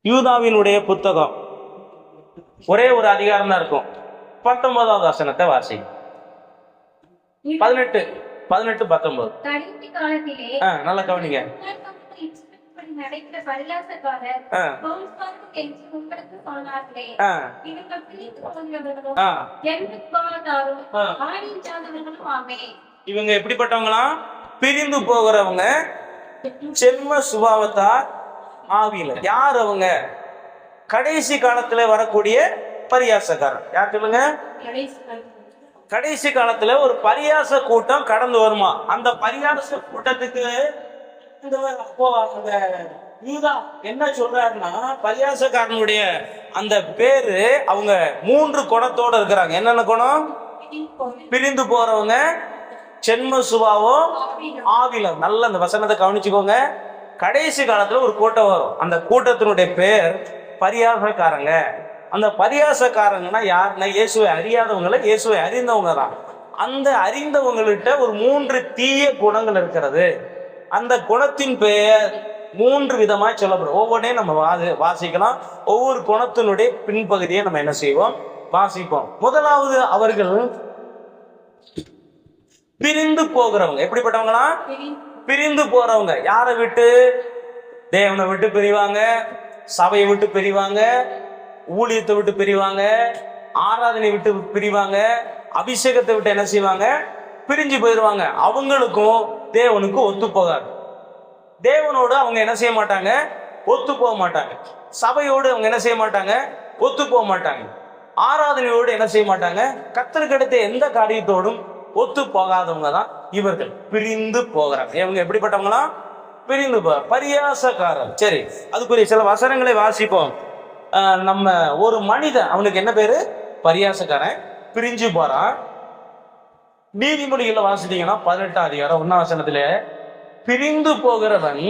யூதாவினுடைய புத்தகம் ஒரே ஒரு அதிகாரம் தான் இருக்கும். 19வது வசனத்தை வாசி. 18 19. நல்லா கவனிங்க. இவங்க எப்படிப்பட்டவங்களா? பிரிந்து போகிறவங்க, சென்ம சுபாவத்தார், ஆவியில. யார் அவங்க? கடைசி காலத்துல வரக்கூடிய பரியாசக்காரன். யார் சொல்லுங்க? கடைசி காலத்துல ஒரு பரியாச கூட்டம் கடந்து வருமா. அந்த பரியாச கூட்டத்துக்கு என்ன சொல்றாருன்னா, பரியாசக்காரனுடைய அந்த பேரு, அவங்க 3 குணத்தோட இருக்கிறாங்க. என்னென்ன குணம்? பிரிந்து போறவங்க, சென்ம சுபாவம், ஆவிலம். நல்ல அந்த வசனத்தை கவனிச்சுக்கோங்க. கடைசி காலத்துல ஒரு கூட்டம் வரும். அந்த கூட்டத்தினுடைய பேர் பரியாசக்காரங்க. அந்த பரியாசக்காரங்கன்னா யாருன்னா, இயேசுவை அறியாதவங்களை, இயேசுவை அறிந்தவங்க தான். அந்த அறிந்தவங்கள்ட்ட ஒரு 3 தீய குணங்கள் இருக்கிறது. அந்த குணத்தின் பெயர் 3 விதமா சொல்லப்படும். ஒவ்வொன்றையும் நம்ம வாசிக்கலாம். ஒவ்வொரு குணத்தினுடைய பின்பகுதியை நம்ம என்ன செய்வோம்? வாசிப்போம். முதலாவது, அவர்கள் பிரிந்து போகிறவங்க. எப்படிப்பட்டவங்களா? பிரிந்து போறவங்க. யாரை விட்டு? தேவனை விட்டு பிரிவாங்க, சபையை விட்டு பிரிவாங்க, ஊழியத்தை விட்டு பிரிவாங்க, ஆராதனை விட்டு பிரிவாங்க, அபிஷேகத்தை விட்டு என்ன செய்வாங்க? பிரிஞ்சு போயிடுவாங்க. அவங்களுக்கும் தேவனுக்கும் ஒத்து போகாது. தேவனோடு அவங்க என்ன செய்ய மாட்டாங்க? ஒத்து போக மாட்டாங்க. சபையோடு அவங்க என்ன செய்ய மாட்டாங்க? ஒத்து போக மாட்டாங்க. ஆராதனையோடு என்ன செய்ய மாட்டாங்க? கர்த்தருக்கு அடுத்த எந்த காரியத்தோடும் ஒத்து போகாதவங்க தான் இவர்கள். பிரிந்து போகிறாங்க. இவங்க எப்படிப்பட்டவங்களா? பிரிந்து பரியாசக்காரர். சரி, அதுக்குரிய சில வசனங்களை வாசிப்போம். நம்ம ஒரு மனிதன், அவனுக்கு என்ன பேரு? பரியாசக்காரன், பிரிஞ்சு போறான். நீதிமொழிகளை வாசிட்டீங்கன்னா 18 அதிகாரம் 1 வசனத்துல, பிரிந்து போகிறவன்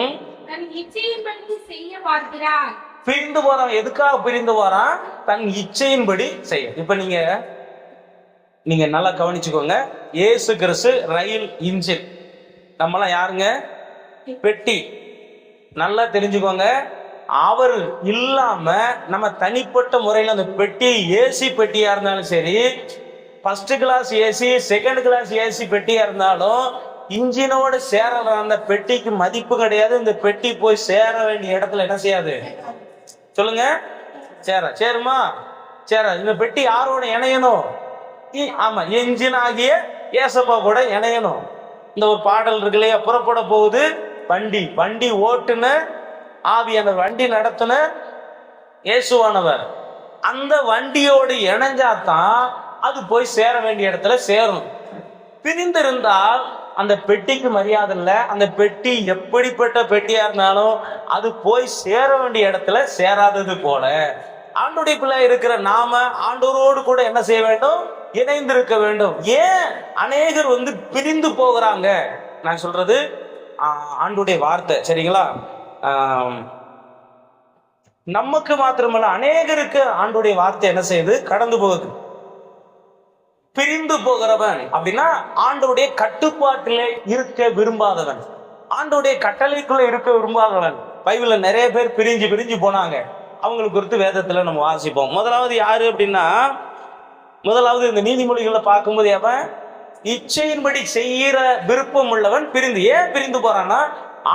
பிரிந்து போறான். எதுக்காக பிரிந்து போறான்? தன் இச்சையின்படி செய்ய. இப்ப நீங்க நல்லா கவனிச்சுக்கோங்க. இயேசு கிறிஸ்து ரயில் இன்ஜின், நம்மளாம் யாருங்க? பெட்டி. நல்லா தெரிஞ்சுக்கோங்க. அவர் இல்லாம நம்ம தனிப்பட்ட முறையில் அந்த பெட்டி, ஏசி பெட்டியா இருந்தாலும் சரி, first class AC, second class AC பெட்டியா இருந்தாலும், இன்ஜினோட சேர அந்த பெட்டிக்கு மதிப்பு கிடையாது. இந்த பெட்டி போய் சேர வேண்டிய இடத்துல என்ன செய்யாது? சொல்லுங்க. சேருமா? இந்த பெட்டி யாரோட இணையணும்? ஆமா, என்ஜின் ஆகிய ஏசப்பா கூட இணையணும். இந்த ஒரு பாடல் இருக்கு இல்லையா? புறப்பட போகுது வண்டி ஓட்டுன ஆவியானவர், வண்டி நடத்துன இயேசுவானவர். அந்த வண்டியோடு இணைஞ்சாதான் அது போய் சேர வேண்டிய இடத்துல சேரும். பிரிந்திருந்தால் அந்த பெட்டிக்கு மரியாதை இல்லை. அந்த பெட்டி எப்படிப்பட்ட பெட்டியா இருந்தாலும் அது போய் சேர வேண்டிய இடத்துல சேராதது போல, ஆண்டோடைய பிள்ளை இருக்கிற நாம ஆண்டோரோடு கூட என்ன செய்ய வேண்டும்? இணைந்திருக்க வேண்டும். ஏன் அநேகர் பிரிந்து போகிறாங்க? நான் சொல்றது ஆண்டுடைய வார்த்தை, சரிங்களா? நமக்கு மாத்திரமல்ல, அநேகருக்கு ஆண்டுடைய வார்த்தை என்ன செய்யுது? கடந்து போகுது. பிரிந்து போகிறவன் அப்படின்னா ஆண்டோடைய கட்டுப்பாட்டிலே இருக்க விரும்பாதவன், ஆண்டோடைய கட்டளைக்குள்ள இருக்க விரும்பாதவன். பைபிள்ல நிறைய பேர் பிரிஞ்சு போனாங்க. அவங்களுக்கு குறித்து வேதத்துல நம்ம வாசிப்போம். முதலாவது யாரு அப்படின்னா, முதலாவது இந்த நீதிமொழிகளை பார்க்கும்போது, அவன் இச்சையின்படி செய்யற விருப்பம் உள்ளவன் பிரிந்து. ஏன் பிரிந்து போறான்னா,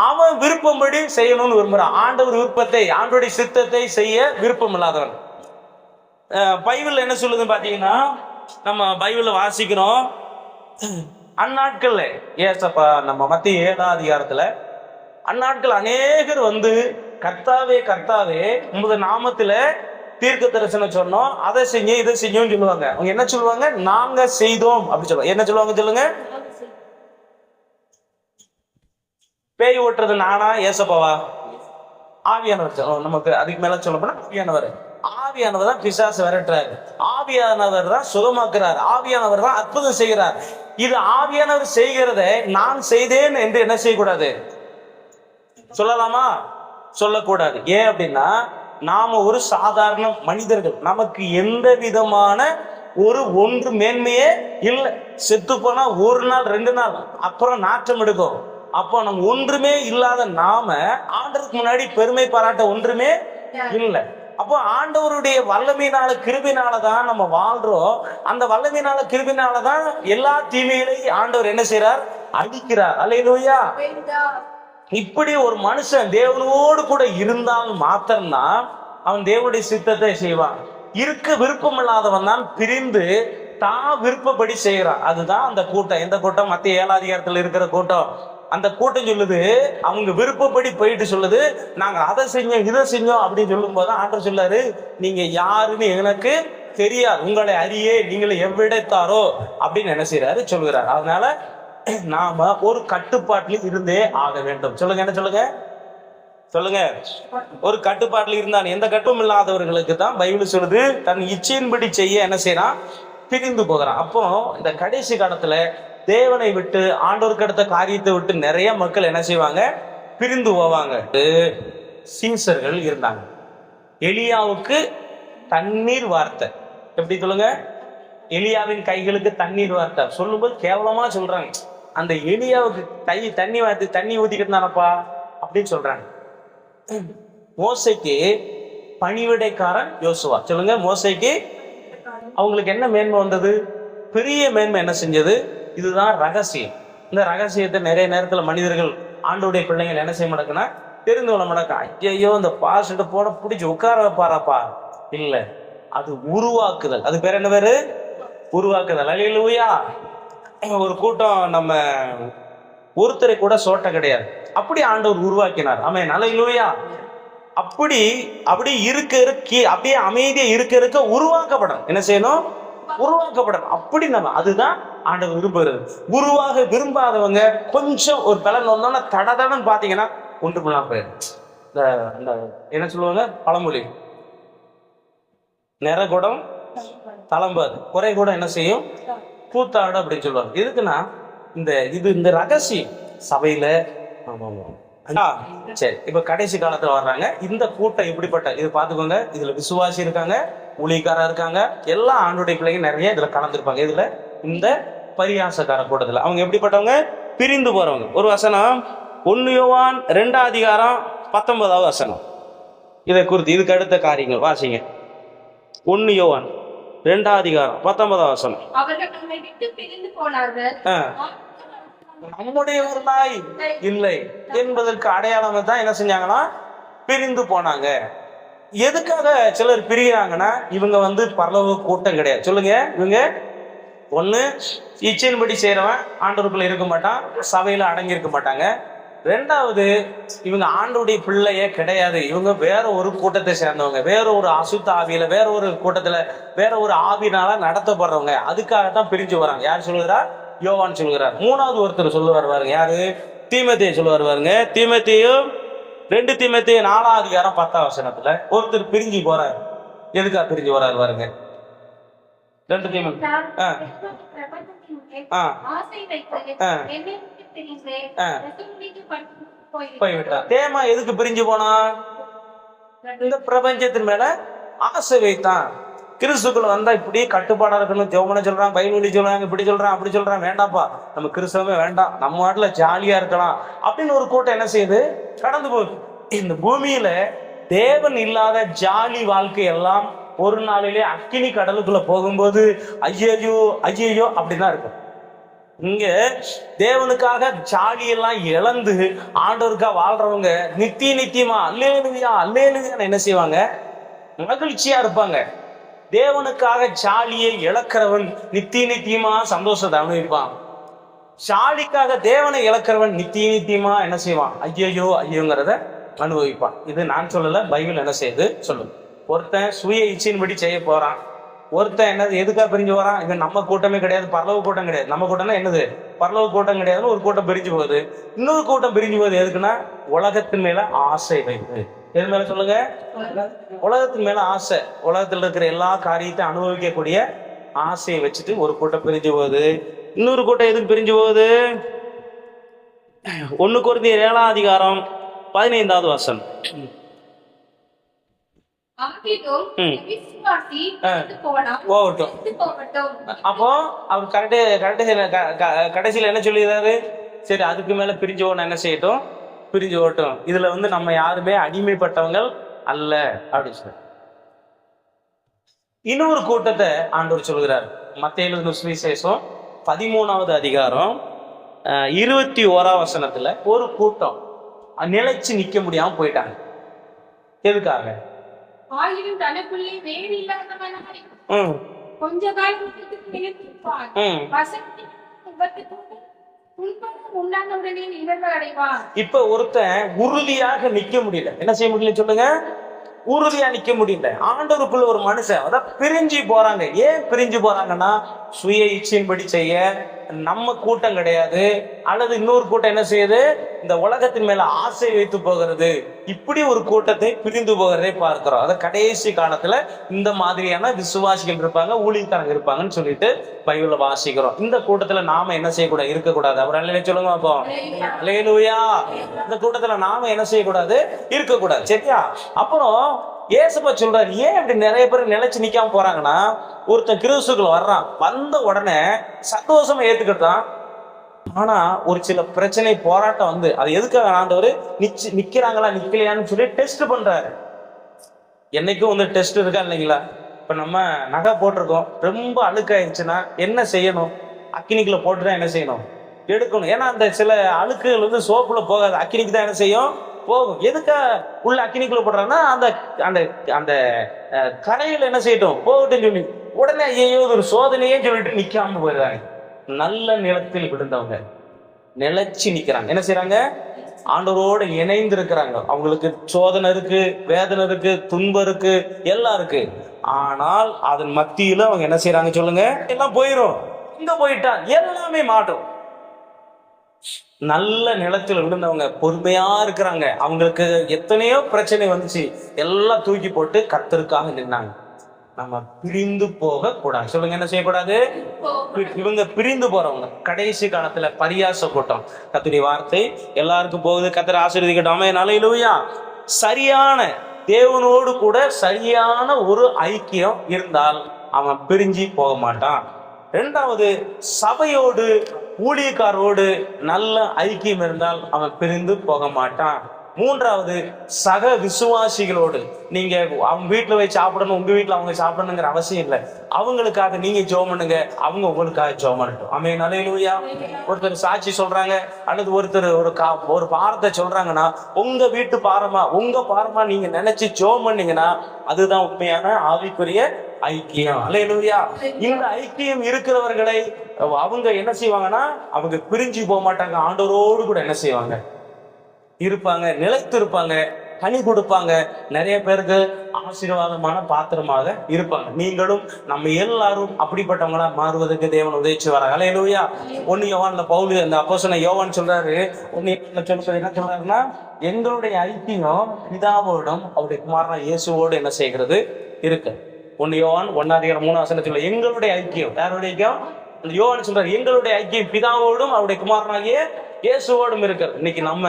அவன் விருப்பம்படி செய்யணும்னு விரும்புறான். ஆண்டவர் விருப்பத்தை, ஆண்டோடைய சித்தத்தை செய்ய விருப்பம் இல்லாதவன். பைபிள் என்ன சொல்லுதுன்னு பாத்தீங்கன்னா, நம்ம பைபிள்ல வாசிக்கிறோம், அந்நாட்கள்ல ஏசப்பா நம்ம மத்திய 7ஆம் அதிகாரத்துல, அந்நாட்கள் அநேகர் கர்த்தாவே கர்த்தாவே உமது நாமத்துல தீர்க்க தரிசனம் சொன்னோம், அதை செஞ்ச இதை செஞ்சோம்னு சொல்லுவாங்க. அவங்க என்ன சொல்லுவாங்க? நாங்க செய்தோம் அப்படி சொல்லுவாங்க. என்ன சொல்லுவாங்க சொல்லுங்க? பேய் ஓட்டுறது நானா ஏசப்பாவா? ஆவியானவர். நமக்கு அதுக்கு மேல சொல்ல போனா ஆவியானவர் தான் பிசாசு விரட்டுறாரு, ஆவியானவர் தான் சுகமாக்குறாரு, ஆவியானவர் தான் அற்புதம் செய்கிறார். இது ஆவியானவர் செய்கிறத நான் செய்தேன் என்று என்ன செய்யக்கூடாது? சொல்லலாமா? சொல்லக்கூடாது. ஏன் அப்படின்னா, நாம ஒரு சாதாரண மனிதர்கள், நமக்கு எந்த விதமான ஒன்று மேன்மையே இல்லை. செத்து போனா 1 நாள் 2 நாள் அப்புறம் நாற்றம் எடுக்கும். அப்போ நம்ம ஒன்றுமே இல்லாத நாம ஆண்டருக்கு முன்னாடி பெருமை பாராட்ட ஒன்றுமே இல்ல. அப்போ ஆண்டவருடைய வல்லமையினால கிருபினாலதான் நம்ம வாழ்றோம். அந்த வல்லமையினால கிருபினாலதான் எல்லா தீமைகளையும் ஆண்டவர் என்ன செய்யறார்? அழிக்கிறார். அல்லேலூயா. இப்படி ஒரு மனுஷன் தேவனோடு கூட இருந்தால் மாத்திரம்தான் அவன் தேவனுடைய சித்தத்தை செய்வான். இருக்க விருப்பம் இல்லாதவன் தான் பிரிந்து தான் விருப்பப்படி செய்யறான். அதுதான் அந்த கூட்டம். எந்த கூட்டம்? மத்திய 7ஆம் அதிகாரத்தில் இருக்கிற கூட்டம். அந்த கூட்டம் சொல்லுது, அவங்க விருப்பப்படி போயிட்டு சொல்லுது, நாங்க அதை செஞ்சோம் இதை செஞ்சோம் அப்படின்னு சொல்லும் போது ஆண்டவர் சொல்லாரு, நீங்க யாருன்னு எனக்கு தெரியாது, உங்களை அறியே நீங்களை எவ்விடத்தாரோ அப்படின்னு என்ன செய்யறாரு சொல்லுகிறார். அதனால நாம ஒரு கட்டுப்பாட்டில் இருந்தே ஆக வேண்டும். சொல்லுங்க, என்ன சொல்லுங்க? சொல்லுங்க. ஒரு கட்டுப்பாட்டில் இருந்தான். எந்த கட்டும் இல்லாதவர்களுக்கு தான் பைபிள் சொல்லுது தன் இச்சையின்படி செய்ய என்ன செய்யறான்? பிரிந்து போகிறான். அப்போ இந்த கடைசி காலத்துல தேவனை விட்டு ஆண்டவருக்கு அடுத்த காரியத்தை விட்டு நிறைய மக்கள் என்ன செய்வாங்க? பிரிந்து போவாங்க. சீசர்கள் இருந்தாங்க. எலியாவுக்கு தண்ணீர் வார்த்தை. எப்படி சொல்லுங்க? எலியாவின் கைகளுக்கு தண்ணீர் வார்த்தை சொல்லும்போது கேவலமா சொல்றாங்க. அந்த எலியாவுக்கு தண்ணி வார்த்தை தண்ணி ஊத்திக்கிட்டு தானப்பா அப்படின்னு சொல்றாங்க. மோசைக்கு பணிவிடைக்காரன் யோசுவா. சொல்லுங்க, மோசைக்கு அவங்களுக்கு என்ன மேன்மை வந்தது? பெரிய மேன்மை என்ன செஞ்சது? இதுதான் ரகசியம். இந்த ரகசியத்தை நிறைய நேரத்துல மனிதர்கள் ஆண்டோடைய பிள்ளைகள் என்ன செய்ய மாட்டேங்கன்னா தெரிந்து கொள்ள மாட்டேங்க. ஐயோ இந்த பாஸ்ட்டு போட பிடிச்சி உட்கார வைப்பாராப்பா. இல்ல, அது உருவாக்குதல். அது பேர் என்ன பேரு? உருவாக்குதல். அல்லேலூயா. ஒரு கூட்டம் நம்ம ஒருத்தரை கூட சோட்ட கிடையாது, அப்படி ஆண்டவர் உருவாக்கினார். ஆமென். அல்லேலூயா. அப்படி அப்படியே அமைதியா இருக்க உருவாக்கப்படும். என்ன செய்யணும்? உருவாக்கப்படும். அப்படி நம்ம அதுதான் ஆண்டவர் விரும்புகிறது. உருவாக விரும்பாதவங்க கொஞ்சம் ஒரு பலன் வந்தோம்னா தடதடன்னு பாத்தீங்கன்னா ஒன்று பண்ணலாம் போயிடும். இந்த என்ன சொல்லுவாங்க பழமொழி, நிறகுடம் தளம்பாது, குறை கூட என்ன செய்யும்? கூத்தாடு அப்படின்னு சொல்லுவாங்க. எதுக்குன்னா இந்த ரகசியம் சபையில. சரி, இப்ப கடைசி காலத்துல வர்றாங்க. இந்த கூட்டம் இப்படிப்பட்ட இது பாத்துக்கோங்க. இதுல விசுவாசி இருக்காங்க, ஊழியக்காரர் இருக்காங்க, எல்லா ஆண்டுடைய பிள்ளைங்க நிறைய இதுல கலந்துருப்பாங்க. இதுல இந்த பரியாசக்கார கூட்டத்துல அவங்க எப்படிப்பட்டவங்க? பிரிந்து போறவங்க. ஒரு வசனம் 1 யோவான் 2ஆம் அதிகாரம் 19வது வசனம். இதை குறித்து இதுக்கு அடுத்த காரியங்கள் வாசிங்க. 1 யோவான் 2ஆம் அதிகாரம் 19வது வசனம். நம்முடையவர்களாய் இல்லை என்பதற்கு அடையாளம் தான் என்ன செஞ்சாங்கன்னா பிரிந்து போனாங்க. எதுக்காக சிலர் பிரிகிறாங்கன்னா இவங்க பரலோக கூட்டம் கிடையாது. சொல்லுங்க, இவங்க ஒண்ணு இச்சையின்படி செய்யறவன் ஆண்டவருக்குள்ள இருக்க மாட்டான், சபையில அடங்கி இருக்க மாட்டாங்க. ரெண்டாவது, இவங்க ஆண்டவருடைய பிள்ளையே கிடையாது. இவங்க வேற ஒரு கூட்டத்தை சேர்ந்தவங்க, வேற ஒரு அசுத்த ஆவியில, வேற ஒரு கூட்டத்துல, வேற ஒரு ஆவினால நடத்தப்படுறவங்க. அதுக்காகத்தான் பிரிஞ்சு வராங்க. யார் சொல்லுகிறா? யோவான் சொல்லுகிறார். மூணாவது ஒருத்தர் சொல்லுவார் பாருங்க. யாரு? தீமோத்தேயு சொல்லுவார் பாருங்க. தீமோத்தேயு 2 தீமோத்தேயு 4ஆம் அதிகாரம் 10ஆம் வசனத்துல ஒருத்தர் பிரிஞ்சு போறாரு. எதுக்காக பிரிஞ்சு போறாரு பாருங்க. 2 தீமோத்தேயு போய்விட்டார். தேமா எதுக்கு பிரிஞ்சு போனா? இந்த பிரபஞ்சத்தின் மேல ஆசை வைத்தான். கிறிஸ்துக்குள்ள வந்தா இப்படி கட்டுப்பாடா இருக்கணும், ஜெபம் சொல்றான், பைபிள் சொல்றாங்க, இப்படி சொல்றான், அப்படி சொல்றான். வேண்டாப்பா, நம்ம கிறிஸ்தவமே வேண்டாம், நம்ம நாட்டுல ஜாலியா இருக்கலாம் அப்படின்னு ஒரு கூட்டம் என்ன செய்யுது? கடந்து போகுது. இந்த பூமியில தேவன் இல்லாத ஜாலி வாழ்க்கை எல்லாம் ஒரு நாளிலே அக்கினி கடலுக்குள்ள போகும்போது ஐயோ ஐயோ அப்படிதான் இருக்கும். இங்க தேவனுக்காக ஜாலியெல்லாம் இழந்து ஆண்டவருக்காக வாழ்றவங்க நித்தியமா அல்லேலூயா அல்லேலூயான்னு என்ன செய்வாங்க? மகிழ்ச்சியா இருப்பாங்க. தேவனுக்காக ஜாலியை இழக்கிறவன் நித்தியமா சந்தோஷத்தை அனுபவிப்பான். ஜாலிக்காக தேவனை இழக்கிறவன் நித்தியமா என்ன செய்வான்? ஐயோ ஐயோங்கிறத அனுபவிப்பான். இது நான் சொல்லல, பைபிள் என்ன செய்யுது சொல்லுங்க. ஒருத்தன் சுய இச்சையின்படி செய்ய போறான், ஒருத்தன் என்னது எதுக்காக பிரிஞ்சு வரான்? இது நம்ம கூட்டமே கிடையாது, பரலோக கூட்டம் கிடையாது. நம்ம கூட்டம்னா என்னது? பரலோக கூட்டம் கிடையாதுன்னு ஒரு கூட்டம் பிரிஞ்சு போகுது. இன்னொரு கூட்டம் பிரிஞ்சு போகுது எதுக்குன்னா உலகத்தின் மேல ஆசை வைத்து. எது மேல சொல்லுங்க? உலகத்தின் மேல ஆசை. உலகத்துல இருக்கிற எல்லா காரியத்தையும் அனுபவிக்கக்கூடிய ஆசையை வச்சுட்டு ஒரு கூட்டம் பிரிஞ்சு போகுது. இன்னொரு கூட்டம் எதுக்கு பிரிஞ்சு போகுது? 1 கொரிந்தியர் 7ஆம் அதிகாரம் 15வது வசனம். அப்போ அவர் கடைசியில என்ன சொல்லிடுறாரு? சரி, அதுக்கு மேல பிரிஞ்சு போன என்ன செய்யட்டும்? பிரிஞ்சு ஓட்டும். இதுல நம்ம யாருமே அடிமைப்பட்டவங்கள் அல்ல அப்படின்னு சொல்லி இன்னொரு கூட்டத்தை ஆண்டவர் சொல்கிறார். மத்தேயு எழுதின சுவிசேஷம் 13வது அதிகாரம் 21ஆம் வசனத்துல ஒரு கூட்டம் நிலைச்சு நிக்க முடியாம போயிட்டாங்க. எதுக்காக? கொஞ்ச இப்ப ஒருத்தன் உறுதியாக நிக்க முடியல. என்ன செய்ய முடியல சொல்லுங்க? உறுதியா நிக்க முடியல. ஆண்டவருக்குள்ள ஒரு மனுஷன் அதான் பிரிஞ்சு போறாங்க. ஏன் பிரிஞ்சு போறாங்கன்னா, சுய இச்சையின்படி செய்ய நம்ம கூட்டம் கிடையாது, அல்லது இன்னொரு கூட்டம் என்ன செய்யுது, இந்த உலகத்தின் மேல ஆசை வைத்து போகிறது. இப்படி ஒரு கூட்டத்தை பிரிந்து போகிறதை பார்க்கிறோம். அத கடைசி காலத்துல இந்த மாதிரியான விசுவாசிகள் இருப்பாங்க, ஊழியக்காரங்க இருப்பாங்கன்னு சொல்லிட்டு பைபிள்ல வாசிக்கிறோம். இந்த கூட்டத்துல நாம என்ன செய்யக்கூடாது, இருக்கக்கூடாது. அவர் அல்லேலூயா சொல்லுங்க அப்போ. அல்லேலூயா. இந்த கூட்டத்துல நாம என்ன செய்யக்கூடாது, இருக்கக்கூடாது. சரியா? அப்புறம் ஏசப்பா சொல்றாரு, ஏன் இப்படி நிறைய பேர் நிலைச்சு நிக்காம போறாங்கன்னா, ஒருத்தன் கிறிஸ்துக்குள்ள வர்றான், வந்த உடனே சந்தோஷமா ஏத்துக்கிட்டான். ஆனா ஒரு சில பிரச்சனை போராட்டம் வந்து அது எதுக்காக ஆண்டவர் நிக்கிறாங்களா நிக்கலையான்னு சொல்லி டெஸ்ட் பண்றாரு. என்னைக்கும் வந்து டெஸ்ட் இருக்கா இல்லைங்களா? இப்ப நம்ம நகை போட்டிருக்கோம், ரொம்ப அழுக்காயிருச்சுன்னா என்ன செய்யணும்? அக்கினிக்குள்ள போட்டுதான் என்ன செய்யணும், எடுக்கணும். ஏன்னா அந்த சில அழுக்குகள் வந்து சோப்புல போகாது, அக்கினிக்கு தான் என்ன செய்யும், போகும். எதுக்கா உள்ள அக்கினிக்குள்ள போடுறாங்கன்னா, அந்த அந்த அந்த கரையில் என்ன செய்யட்டும், போகட்டும் சொல்லி உடனே ஐயோ ஒரு சோதனையே சொல்லிட்டு நிக்காம போயிடுறாங்க. நல்ல நிலத்தில் விழுந்தவங்க நிலைச்சு நிக்கிறாங்க. என்ன செய்யறாங்க? ஆண்டவரோடு இணைந்து இருக்கிறாங்க. அவங்களுக்கு சோதனை இருக்கு, வேதனை இருக்கு, துன்பம் இருக்கு, எல்லாம் இருக்கு. ஆனால் அதன் மத்தியில அவங்க என்ன செய்யறாங்க சொல்லுங்க? எல்லாம் போயிடும். இங்க போயிட்டா எல்லாமே மாட்டும். நல்ல நிலத்தில் விழுந்தவங்க பொறுமையா இருக்கிறாங்க. அவங்களுக்கு எத்தனையோ பிரச்சனை வந்துச்சு, எல்லாம் தூக்கி போட்டு கர்த்தருக்காக நின்னாங்க. நம்ம பிரிந்து போக கூடாது. சொல்லுங்க, என்ன செய்யக்கூடாது? இவங்க பிரிந்து போறவங்க கடைசி காலத்துல பரியாச கூட்டம். கர்த்தருடைய வார்த்தை எல்லாருக்கும் போகுது. கர்த்தர் ஆசீர்வதிக்கட்டும். அல்லேலூயா. சரியான தேவனோடு கூட சரியான ஒரு ஐக்கியம் இருந்தால் அவன் பிரிஞ்சு போக மாட்டான். இரண்டாவது, சபையோடு ஊழியக்காரோடு நல்ல ஐக்கியம் இருந்தால் அவன் பிரிந்து போக மாட்டான். மூன்றாவது, சக விசுவாசிகளோடு நீங்க அவங்க வீட்டுல போய் சாப்பிடணும், உங்க வீட்டுல அவங்க சாப்பிடணுங்கிற அவசியம் இல்லை. அவங்களுக்காக நீங்க ஜெபம் பண்ணுங்க, அவங்க உங்களுக்காக ஜெபம் பண்ணட்டும். ஆமென். அல்லேலூயா. ஒருத்தர் சாட்சி சொல்றாங்க அல்லது ஒருத்தர் ஒரு பாரத்தை சொல்றாங்கன்னா, உங்க வீட்டு பாரமா உங்க பாரமா நீங்க நினைச்சு ஜெபம் பண்ணீங்கன்னா அதுதான் உண்மையான ஆவிக்குரிய ஐக்கியம். அல்லேலூயா. இந்த ஐக்கியம் இருக்கிறவர்களை அவங்க என்ன செய்வாங்கன்னா, அவங்க பிரிஞ்சு போக மாட்டாங்க. ஆண்டவரோடு கூட என்ன செய்வாங்க, இருப்பாங்க, நிலைத்து இருப்பாங்க, கனி கொடுப்பாங்க. நிறைய பேருக்கு ஆசீர்வாதமான பாத்திரமாக இருப்பாங்க. நீங்களும் நம்ம எல்லாரும் அப்படிப்பட்டவங்களா மாறுவதற்கு தேவன் உதவிச்சு வராங்க. அல்லேலூயா. 1 யோவான்ல பவுல் அந்த அப்போஸ்தலன் யோவான் சொல்றாரு, 1 யோவான்ல சொல்றது என்ன சொல்றாருன்னா, எங்களுடைய ஐக்கியம் பிதாவோடும் அவருடைய குமாரன் இயேசுவோடு என்ன செய்கிறது இருக்கு. 1 யோவான் 1:3 எங்களுடைய ஐக்கியம், யாருடைய ஐக்கியம்? யோவான் சொல்றாரு, எங்களுடைய ஐக்கியம் பிதாவோடும் அவருடைய குமாரனாகிய இயேசுவோடும் இருக்கிறது. இன்னைக்கு நம்ம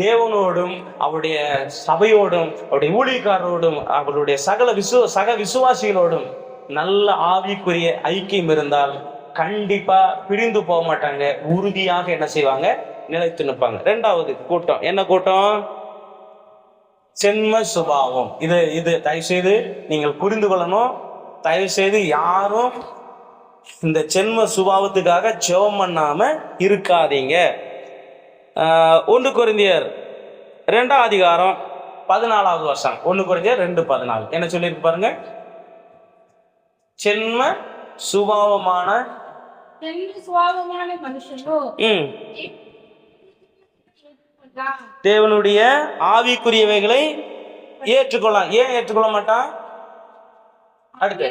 தேவனோடும் அவருடைய சபையோடும் அவருடைய ஊழியக்காரரோடும் அவருடைய சக விசுவாசிகளோடும் நல்ல ஆவிக்குரிய ஐக்கியம் இருந்தால் கண்டிப்பா பிரிந்து போக மாட்டாங்க. உறுதியாக என்ன செய்வாங்க, நிலைத்து நிற்பாங்க. இரண்டாவது கூட்டம் என்ன கூட்டம்? சென்ம சுபாவம். இது தயவு செய்து நீங்கள் புரிந்து கொள்ளணும். தயவு செய்து யாரும் இந்த சென்ம சுபாவத்துக்காக ஜெபம் பண்ணாம இருக்காதீங்க. 1 கொரிந்தியர் 2ஆம் அதிகாரம் 14வது வசனம். 1 கொரிந்தியர் 2:14 என்ன சொல்லிருக்கு பாருங்க. சென்ம சுபாவமான தேவனுடைய ஆவிக்குரியவைகளை ஏற்றுக்கொள்ளலாம். ஏன் ஏற்றுக்கொள்ள மாட்டான்? அடுத்து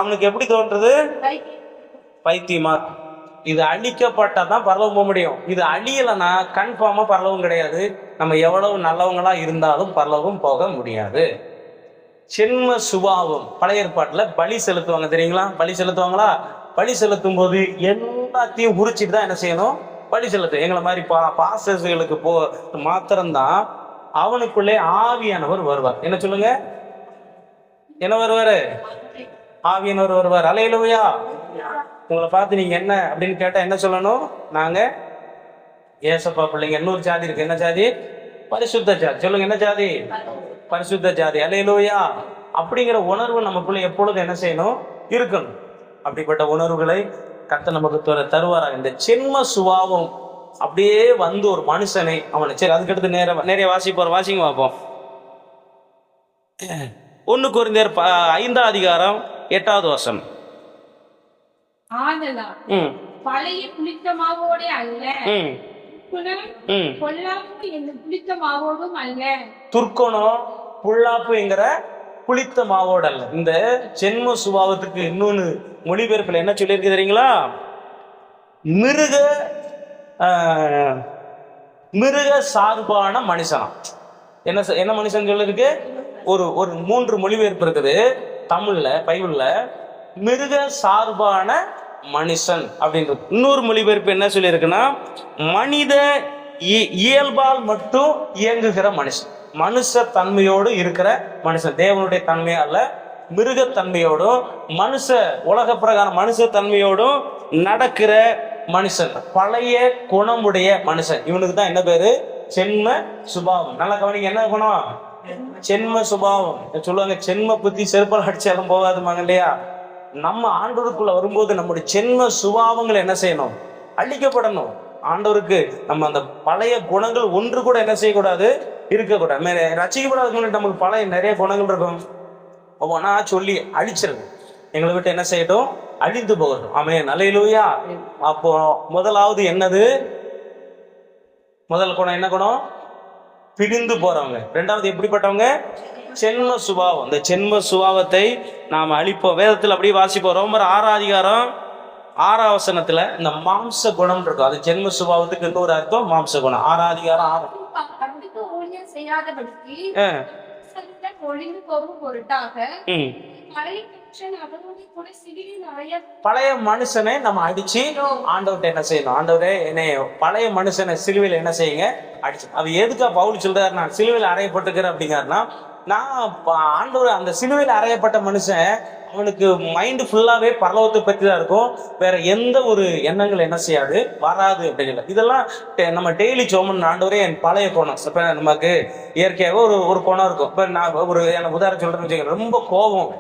அவனுக்கு எப்படி தோன்றது? பைத்தியமா. இது அழிக்கப்பட்டாதான் பரலோகம் போக முடியும். இது அழியலைன்னா கன்ஃபார்மா பரலோகம் கிடையாது. நம்ம எவ்வளவு நல்லவங்களா இருந்தாலும் பரலோகம் போக முடியாது. சென்ம சுபாவம். பழைய ஏற்பாட்டுல பலி செலுத்துவாங்க தெரியுங்களா? பலி செலுத்துவாங்களா? பலி செலுத்தும் போது எல்லாத்தையும் உரிச்சிட்டு தான் என்ன செய்யணும், பலி செலுத்து. எங்களை மாதிரி பாசர்களுக்கு மாத்திரம்தான் அவனுக்குள்ளே ஆவியானவர் வருவார். என்ன சொல்லுங்க, என்ன வருவாரு? ஆவியானவர் வருவார். அல்லேலூயா. உங்களை பார்த்து நீங்க என்ன அப்படின்னு கேட்டா என்ன சொல்லணும்? நாங்க ஏசப்பா பிள்ளைங்க. இன்னொரு ஜாதி இருக்கு. என்ன ஜாதி? பரிசுத்த ஜாதி. சொல்லுங்க, என்ன ஜாதி? பரிசுத்த ஜாதி. அல்லேலூயா. அப்படிங்கிற உணர்வு நமக்குள்ள எப்பொழுது என்ன செய்யணும்? இருக்கணும். அப்படிப்பட்ட உணர்வுகளை கர்த்தர் நமக்கு தருவாராக. இந்த ஜென்ம சுபாவம் அப்படியே வந்து ஒரு மனுஷனை அவனை, சரி அதுக்கடுத்து நிறைய வாசிப்போம், வாசிங்க பார்ப்போம். 1 கொரிந்தியர் 5ஆம் அதிகாரம் 8வது வசனம். பழைய புளித்த மாவோடு அல்ல, பொல்லாப்பு என்னும் புளித்த மாவோடும் அல்ல. துர்க்கோணம் புல்லாப்புங்கிற புளித்த மாவோடு அல்ல. இந்த ஜென்ம சுபாவத்துக்கு இன்னொன்னு மொழிபெயர்ப்புல என்ன சொல்லியிருக்கு தெரியுங்களா? மிருக சார்பான மனுஷனா. என்ன மனுஷன் சொல்லிருக்கு? ஒரு 3 மொழிபெயர்ப்பு இருக்குது தமிழ்ல, பைபிள்ல. மிருக சார்பான மனுஷன் அப்படின்றது. இன்னொரு மொழிபெயர்ப்பு என்ன சொல்லி இருக்குன்னா, மனித இயல்பால் மட்டும் இயங்குகிற மனுஷன், மனுஷ தன்மையோடு இருக்கிற மனுஷன். தேவனுடைய தன்மையா அல்ல, மிருகத்தன்மையோடும் மனுஷ உலக பிரகாரம் மனுஷ தன்மையோடும் நடக்கிற மனுஷன், பழைய குணமுடைய மனுஷன். இவனுக்கு தான் என்ன பேரு? ஜென்ம சுபாவம். நல்லா கவனிங்க, என்ன குணம்? ஜென்ம சுபாவம். சொல்லுவாங்க, ஜென்ம புத்தி செருப்பால் அடிச்சாலும் போகாதுமாங்க இல்லையா? நம்ம ஆண்டவருக்குள்ள வரும்போது நம்முடைய ஜென்ம சுபாவங்கள் என்ன செய்யணும்? அழிக்கப்படணும். ஆண்டவருக்கு நம்ம அந்த பழைய குணங்கள் ஒன்று கூட என்ன செய்யக்கூடாது? இருக்கக்கூடாது. ரசிக்கப்படாதுக்கு முன்னாடி நமக்கு பழைய நிறைய குணங்கள் இருக்கும். ஒவ்வொன்னா சொல்லி அழிச்சிருங்க. எங்களை விட்டு என்ன செய்யட்டும்? அழிந்து போகட்டும். ஆமென், அல்லேலூயா. அப்போ முதலாவது என்னது? முதல் குணம் என்ன குணம்? பிரிந்து போறவங்க. ரெண்டாவது எப்படிப்பட்டவங்க? ஜென்ம சுபாவம். இந்த ஜென்ம சுபாவத்தை நாம் அழிப்போம். வேதத்தில் அப்படியே வாசிப்போம். ரோமர் 6ஆம் அதிகாரம் 6ஆம் வசனத்துல இந்த மாம்ச குணம் இருக்கும். அது ஜென்ம சுபாவத்துக்கு இன்னொரு அர்த்தம் மாம்ச குணம். 6ஆம் அதிகாரம் 6. பழைய மனுஷனை நம்ம அடிச்சு ஆண்டவர்கிட்ட என்ன செய்யணும்? ஆண்டவரே என்னை பழைய மனுஷனை சிலுவையில் என்ன செய்யுங்க? அடிச்சு. அது எதுக்கா பவுல் சொல்றாரு? நான் சிலுவையில் அறையப்பட்டுக்கிறேன் அப்படிங்கிறாருன்னா, நான் ஆண்டவர் அந்த சிலுவையில் அறையப்பட்ட மனுஷன் அவனுக்கு மைண்டு ஃபுல்லாவே பரலோகத்தை பற்றி தான் இருக்கும். வேற எந்த ஒரு எண்ணங்கள் என்ன செய்யாது, வராது அப்படிங்கிற. இதெல்லாம் நம்ம டெய்லி சோமன் ஆண்டவரே என் பழைய குணம். இப்ப நமக்கு இயற்கையாக ஒரு குணம் இருக்கும். இப்ப நான் எனக்கு உதாரணம் சொல்றேன்னு வச்சுக்கோங்க. ரொம்ப கோபம்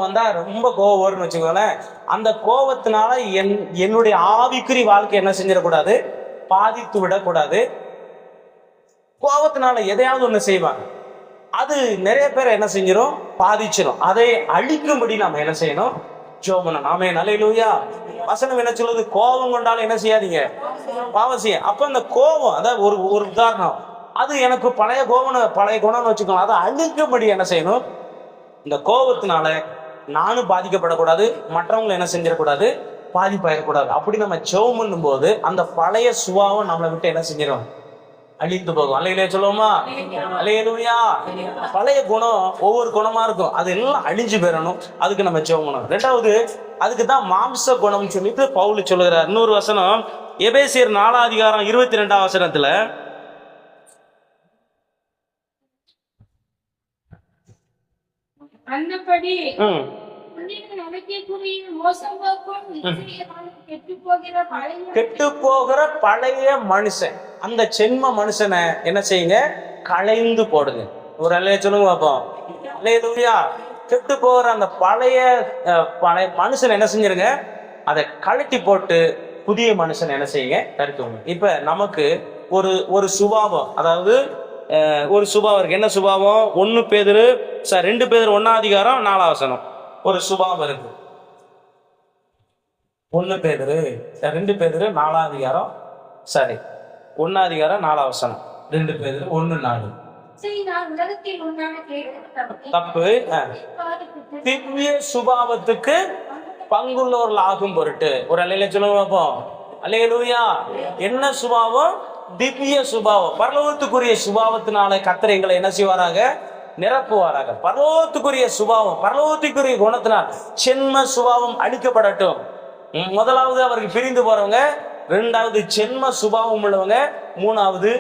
வந்தா ரொம்ப கோபம் வரும்னு வச்சுக்கோங்களேன். அந்த கோபத்தினால என்னுடைய ஆவிக்குறி வாழ்க்கை என்ன செஞ்சிடக்கூடாது? பாதித்து விடக்கூடாது. கோபத்தினால எதையாவது ஒண்ணு செய்வாங்க, அது நிறைய பேர் என்ன செஞ்சிடும்? பாதிச்சிடும். அதை அழிக்கும்படி நாம என்ன செய்யணும்? ஜெபம். ஆமென், அல்லேலூயா. வசனம் என்ன சொல்லுது? கோபம் கொண்டாலும் என்ன செய்யாதீங்க? பாவம் செய்ய. அப்ப அந்த கோபம், அதாவது ஒரு உதாரணம், அது எனக்கு பழைய குணம்னு வச்சுக்கோங்க. அதை அழிக்கும்படி என்ன செய்யணும்? இந்த கோபத்தினால நானும் பாதிக்கப்படக்கூடாது, மற்றவங்களை என்ன செஞ்சிடக்கூடாது? பாதிப்பாயிடக்கூடாது. அப்படி நம்ம ஜெபம் பண்ணும் போது அந்த பழைய சுபாவம் நம்மளை விட்டு என்ன செஞ்சிடும்? அழிந்து போகும். அல்லேலூயா சொல்லுவோமா? அல்லேலூயா. பழைய குணம் ஒவ்வொரு குணமா இருக்கும், அது எல்லாம் அழிஞ்சு பெறணும். அதுக்கு நம்ம ஜெபம் பண்ணணும். ரெண்டாவது, அதுக்கு தான் மாம்ச குணம்னு சொல்லிட்டு பவுல் சொல்லுகிறார். இன்னொரு வசனம் எபேசியர் 4ஆம் அதிகாரம் 22ஆம் வசனத்துல, அந்தபடி கெட்டு போகிற பழைய மனுஷன், அந்த ஜென்ம மனுஷனை என்ன செய்யுங்க? களைந்து போடுங்க. ஒரு அல்லேலூயா சொல்லுங்க பாப்போம். அல்லேலூயா. கெட்டு போகிற அந்த பழைய மனுஷன் என்ன செஞ்சிருங்க? அதை கழட்டி போட்டு புதிய மனுஷன் என்ன செய்யுங்க? தடுத்துவங்க. இப்ப நமக்கு ஒரு சுபாவம், அதாவது ஒரு சுபாவம் இருக்கு. என்ன சுபாவம்? 2 பேதுரு 1ஆம் அதிகாரம் 4ஆம் வசனம். ஒரு சுபாவம் இருக்கு. 2 பேதுரு 4ஆம் அதிகாரம் 1ஆம் அதிகாரம் 4ஆம் வசனம். 2 பேதுரு 1:4. தப்பு. திவ்ய சுபாவத்துக்கு பங்குள்ளவர்கள் ஆகும் பொருட்டு. ஒரு அல்லேலூயா சொல்லுங்க பாப்போம். அல்லேலூயா. என்ன சுபாவம்? திவ்ய சுபாவம். பரலோகத்துக்குரிய சுபாவத்தினால கர்த்தர் எங்களை என்ன செய்வாராக? நிரப்புவாராக. பரலோகத்துக்குரிய சுபாவம், பரலோகத்துக்குரிய குணத்தினால் ஜென்ம சுபாவம் அழிக்கப்படட்டும். முதலாவது அவருக்கு பிரிந்து போறவங்க, ரெண்டாவது ஜென்ம சுபாவம் உள்ளவங்க, மூணாவது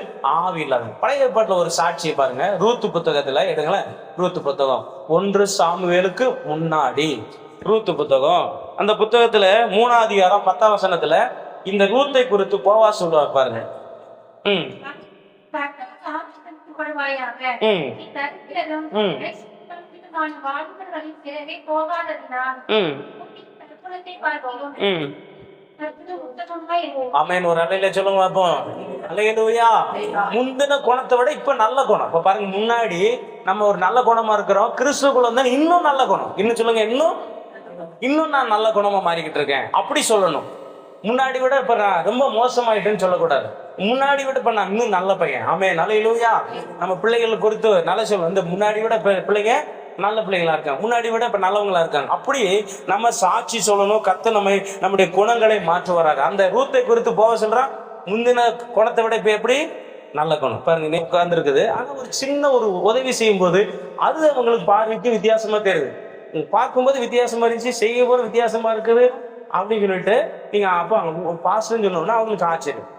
ஆவி இல்லாதவங்க. பழைய ஏற்பாட்டுல ஒரு சாட்சியை பாருங்க. ரூத்து புத்தகத்துல எடுங்களேன். ரூத்து புத்தகம் 1 சாமுவேலுக்கு முன்னாடி ரூத்து புத்தகம், அந்த புத்தகத்துல 3ஆம் அதிகாரம் 10ஆம் வசனத்துல இந்த ரூத்தை குறித்து போவாஸ் சொல்லுவார் பாருங்க. பண்ணுவாயாக. ம் நீ தரித்திரரும் ம் ஐஸ்வர்யவான்களுமான வாழ்வர்களின் பிறகே போகாததினால் ம் உன்னின் தற்புறத்தை பார்க்கிறோம். ம் கர்த்தர் உத்தமமாய் இரு. ஆமென். ஒரு அலையில சொல்லுங்க பார்ப்போம். அல்லேலூயா. முந்தின குணத்தை விட இப்ப நல்ல குணம். இப்ப பாருங்க, முன்னாடி நம்ம ஒரு நல்ல குணமா இருக்கிறோம். கிறிஸ்துக்குள்ள வந்து இன்னும் நல்ல குணம். இன்னும் சொல்லுங்க, இன்னும் நான் நல்ல குணமா மாறிக்கிட்டு இருக்கேன் அப்படி சொல்லணும். முன்னாடி விட இப்ப நான் ரொம்ப மோசமாயிட்டேன்னு சொல்லக்கூடாது. முன்னாடி விட இப்ப நான் இன்னும் நல்ல பையன். ஆமென். அல்லேலூயா. நம்ம பிள்ளைகளை குறித்து நல்ல சொல்ல இந்த முன்னாடி விட இப்ப பிள்ளைங்க நல்ல பிள்ளைங்களா இருக்காங்க, முன்னாடி விட இப்ப நல்லவங்களா இருக்காங்க. அப்படி நம்ம சாட்சி சொல்லணும். கர்த்தர் நம்முடைய குணங்களை மாற்றுவாராக. அந்த ரூத்தை குறித்து போக சொல்றான், முந்தின குணத்தை விட இப்ப எப்படி நல்ல குணம் பாருங்க. நீ உட்கார்ந்து இருக்குது, ஆனா ஒரு சின்ன ஒரு உதவி செய்யும் போது அது அவங்களுக்கு பார்வைக்கு வித்தியாசமா தெரியுது. பார்க்கும்போது வித்தியாசமா இருந்துச்சு, செய்யும் போது வித்தியாசமா இருக்குது அப்படின்னு சொல்லிட்டு நீங்க அப்ப பாஸ்ட்னு சொன்னோம்னா அவங்களுக்கு ஆச்சரியம்.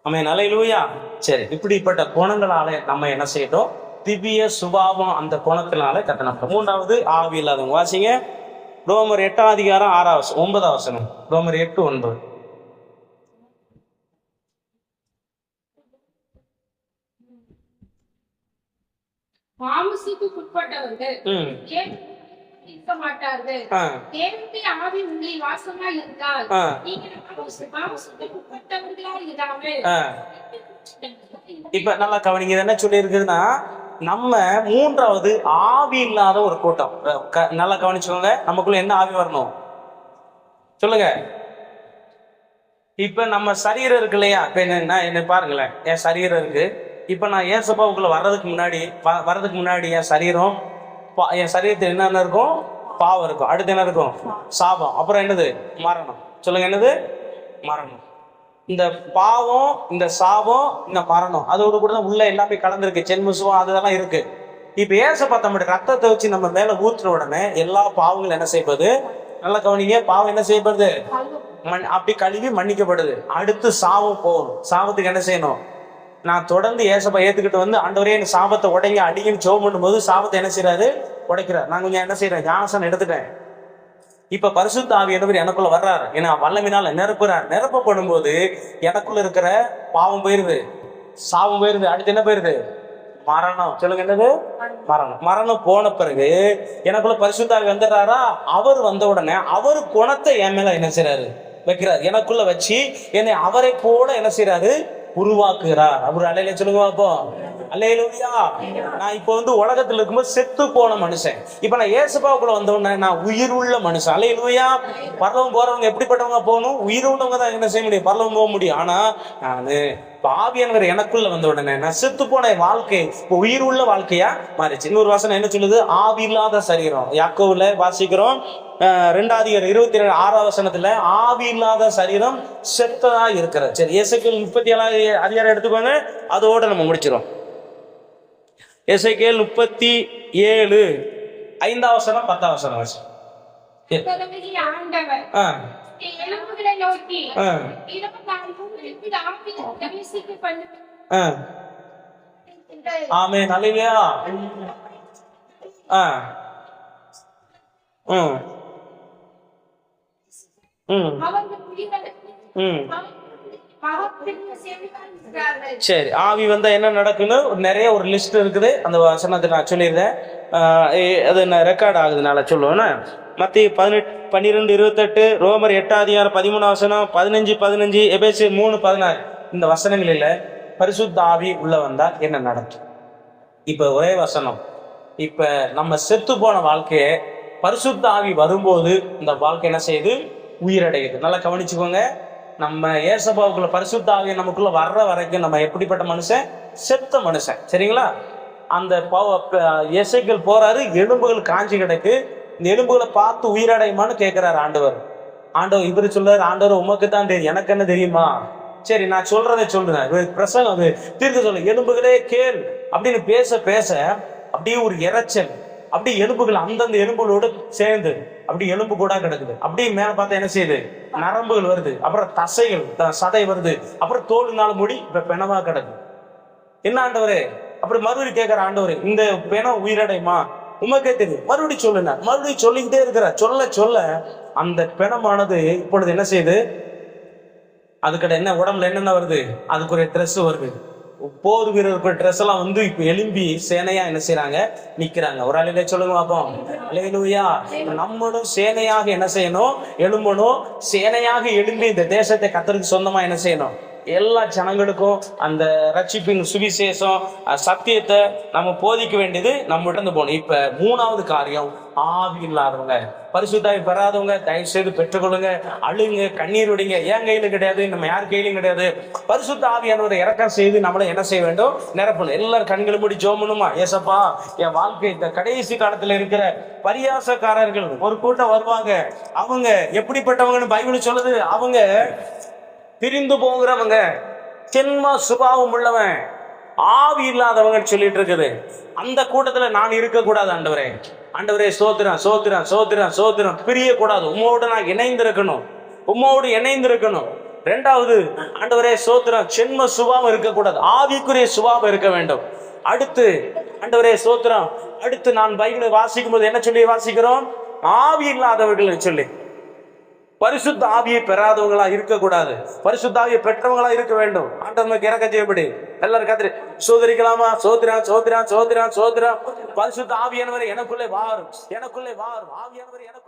ஆமென். அல்லேலூயா. சரி, இப்படிப்பட்ட குணங்களால நம்ம என்ன செய்யட்டும், திவ்ய சுபாவம் அந்த குணத்தினால கட்டணம். மூன்றாவது ஆவி இல்லாதவங்க. வாசிங்க ரோமர் 8 அதிகாரம் 9 வசனம். ரோமர் 8:9. மாம்சத்துக்கு உட்பட்டவர்கள் ம் தேவனுக்கு இருக்க மாட்டார்கள். ஆ தேவனுடைய ஆவி உங்களில் வாசமாய் இருந்தால் ஆ நீங்கள் மாம்சத்துக்கு உட்பட்டவர்களாய் இராமல் ஆ இப்ப நல்லா கவனிங்க. இது என்ன சொல்லி இருக்குதுன்னா, நம்ம மூன்றாவது ஆவி இல்லாத ஒரு கூட்டம். நல்லா கவனிச்சுக்கோங்க. நமக்குள்ள என்ன ஆவி வரணும் சொல்லுங்க. இப்ப நம்ம சரீரம் இருக்கு இல்லையா, இப்ப என்ன பாருங்களேன், என் சரீரம் இருக்கு. இப்ப நான் ஏன் சபாவுக்குள்ள வர்றதுக்கு முன்னாடி என் சரீரத்தில் என்னென்ன இருக்கும், பாவம் இருக்கும். அடுத்து என்ன இருக்கும், சாபம். அப்புறம் என்னது, மரணம். சொல்லுங்க, என்னது, மரணம். இந்த பாவம், இந்த சாபம், இந்த மரணம், அதோடு கூட தான் உள்ள எல்லாமே கலந்துருக்கு. சென்முசுவம் அதெல்லாம் இருக்கு. இப்ப ஏசப்பா தம்முடைய ரத்தத்தை வச்சு நம்ம மேல ஊற்றுன உடனே எல்லா பாவங்களும் என்ன செய்வது, நல்லா கவனிங்க, பாவம் என்ன செய்யப்படுது, அப்படி கழுவி மன்னிக்கப்படுது. அடுத்து சாபம் போகணும். சாபத்துக்கு என்ன செய்யணும், நான் தொடர்ந்து ஏசப்பா ஏத்துக்கிட்டு வந்து ஆண்டவரே எனக்கு சாபத்தை உடைங்க அடிங்கன்னு ஜெபம் பண்ணும்போது சாபத்தை என்ன செய்யறாரு, உடைக்கிறார். நான் கொஞ்சம் என்ன செய்யறேன், ஞானஸ்நானம் எடுத்துட்டேன். இப்ப பரிசுத்த ஆவியானவர் எனக்குள்ள வர்றாரு, ஏன்னா வல்லமையினால நிரப்பப்படும் போது எனக்குள்ள இருக்கிற பாவம் போயிருது, சாபம் போயிருது. அடுத்து என்ன போயிருது, மரணம். சொல்லுங்க, என்னது, மரணம். மரணம் போன பிறகு எனக்குள்ள பரிசுத்த ஆவி வந்துடுறாரா, அவர் வந்த உடனே அவர் குணத்தை என் மேல என்ன செய்யறாரு, வைக்கிறார். எனக்குள்ள வச்சு என்னை அவரை போல என்ன செய்யறாரு, உருவாக்குகிறார். அவர் அலையில சொல்லுங்க அப்போ, அல்லேலூயா. நான் இப்போ வந்து உலகத்துல இருக்கும்போது செத்து போன மனுஷன், இப்ப நான் ஏசப்பாவுக்குள்ள வந்த உடனே நான் உயிர் உள்ள மனுஷன். அல்லேலூயா. பரலோகம் போறவங்க எப்படிப்பட்டவங்க போகணும், உயிர் உள்ளவங்க தான் என்ன செய்ய முடியும், பரலோகம் போக முடியும். ஆனா நானு ஆவியானவர் எனக்குள்ள வந்த உடனே நான் செத்து போன வாழ்க்கை இப்போ உயிர் உள்ள வாழ்க்கையா மாறிச்சு. இன்னொரு வசனம் என்ன சொல்லுது, ஆவி இல்லாத சரீரம். யாக்கோவுல வாசிக்கிறோம் 2:26 வசனத்துல, ஆவி இல்லாத சரீரம் செத்ததா இருக்கிறது. சரி, எசேக்கியேல் 37 அதிகாரம் எடுத்துக்கோங்க, அதோட நம்ம முடிச்சிடும். எசேக்கியேல் 37 5 வசனம் 10 வசனம் வாசி. ஆண்டவர் எலும்புகளை நோக்கி ஆமென். அல்லேலூயா. சரி, ஆவி வந்தா என்ன நடக்குன்னு நிறைய ஒரு லிஸ்ட் இருக்குது. அந்த வசனத்தை நான் சொல்லியிருந்தேன், அது ரெக்கார்ட் ஆகுதுனால சொல்லுவேன்னா. மத்திய 18:12, ரோமர் 8:13 வசனம், 15:15, எபேசியர் 3:16. இந்த வசனங்களில் பரிசுத்த ஆவி உள்ள வந்தா என்ன நடக்கும். இப்ப ஒரே வசனம், இப்ப நம்ம செத்து போன வாழ்க்கையை பரிசுத்த ஆவி வரும்போது இந்த வாழ்க்கை என்ன செய்யுது, உயிரடையுது. நல்லா கவனிச்சுக்கோங்க. நம்ம ஏசப்பாவுக்குள்ள பரிசுத்த ஆவி நமக்குள்ள வர்ற வரைக்கும் நம்ம எப்படிப்பட்ட மனுஷன், செத்த மனுஷன். சரிங்களா. அந்த எசேக்கியேல் போறாரு, எலும்புகள் காஞ்சி கிடக்கு. இந்த எலும்புகளை பார்த்து உயிரடையுமான்னு கேட்கிறாரு ஆண்டவர். இவரு சொல்றாரு, ஆண்டவர் உமக்கு தான் தெரியும், எனக்கு என்ன தெரியுமா. சரி, நான் சொல்றதை சொல்றேன், பிரசங்கம் அது தீர்க்க சொல்ல. எலும்புகளே கேள் அப்படின்னு பேச பேச அப்படியே ஒரு இறைச்சல், அப்படியே எலும்புகள் அந்தந்த எலும்புகளோடு சேர்ந்து அப்படி எலும்பு கூட கிடக்குது. அப்படியே மேல பார்த்தா என்ன செய்யுது, நரம்புகள் வருது, அப்புறம் தசைகள் சதை வருது, அப்புறம் தோல்னால முடி இப்ப பிணவா கிடக்கு. என்ன ஆண்டவரே, அப்படி மறுபடியும் கேட்கிற ஆண்டவரே, இந்த பிணம் உயிரடையுமா, உமக்கே தெரியும், மறுபடியும் சொல்லுங்க. மறுபடியும் சொல்லிக்கிட்டே இருக்கிற, சொல்ல சொல்ல அந்த பிணமானது இப்பொழுது என்ன செய்யுது, அதுக்கிட்ட என்ன உடம்புல என்னென்ன வருது, அதுக்குரிய ட்ரெஸ் வருது, போர் வீரர்கள் ட்ரெஸ் எல்லாம் வந்து இப்ப எலும்பி சேனையா என்ன செய்யறாங்க, நிக்கிறாங்க. ஒரு ஆளில சொல்லுங்க பாப்போம். அல்லேலூயா. நம்மளும் சேனையாக என்ன செய்யணும், எழும்பணும். சேனையாக எழும்பி இந்த தேசத்தை கர்த்தருக்கு சொந்தமா என்ன செய்யணும், எல்லா ஜனங்களுக்கும் அந்த ரட்சிப்பின் சுவிசேஷம் சத்தியத்தை நம்ம போதிக்க வேண்டியது நம்ம இருந்து போகணும். இப்ப மூணாவது காரியம், ஆவி இல்லாதவங்க, பரிசுத்தாவி பெறாதவங்க தயவு செய்து பெற்றுக்கொள்ளுங்க. அழுங்க, கண்ணீர் விடுங்க. என் கையிலும் கிடையாது, நம்ம யார் கையிலும் கிடையாது. பரிசுத்த ஆவியானவரை இறக்கம் செய்து நம்மளை என்ன செய்ய வேண்டும், நிரப்பணும். எல்லாரும் கண்களை மூடி ஜெபம் பண்ணுமா. ஏசப்பா, என் வாழ்க்கை இந்த கடைசி காலத்துல இருக்கிற பரியாசக்காரர்கள் ஒரு கூட்டம் வருவாங்க. அவங்க எப்படிப்பட்டவங்கன்னு பைபிள் சொல்லுது. அவங்க பிரிந்து போகிறவங்க, ஜென்ம சுபாவம் உள்ளவன், ஆவி இல்லாதவங்க சொல்லிட்டு இருக்குது. அந்த கூட்டத்துல நான் இருக்கக்கூடாது ஆண்டவரே. ஆண்டவரே சோத்திரம் சோத்திரம் சோத்திரம் சோத்திரம். பிரியக்கூடாது. உம்மோடு நான் இணைந்திருக்கணும், உம்மோடு இணைந்திருக்கணும். ரெண்டாவது, ஆண்டவரே சோத்திரம், ஜென்ம சுபாவம் இருக்கக்கூடாது, ஆவிக்குரிய சுபாவம் இருக்க வேண்டும். அடுத்து ஆண்டவரே சோத்திரம், அடுத்து நான் பைபிளை வாசிக்கும் போது என்ன சொல்லி வாசிக்கிறோம், ஆவி இல்லாதவர்கள் சொல்லி. பரிசுத்த ஆவியை பெறாதவங்களா இருக்கக்கூடாது, பரிசுத்த ஆவியை பெற்றவங்களா இருக்க வேண்டும். ஆண்டவனுக்கு இறக்க செய்யப்படி எல்லாரும் கத்திரி சோதரிக்கலாமா. சோத்திரம் சோத்திரம் சோத்திரம் சோத்திரம். பரிசுத்த ஆவியானவர் எனக்குள்ளே வாரும், எனக்குள்ளே வாரும். ஆவியானவர் எனக்கு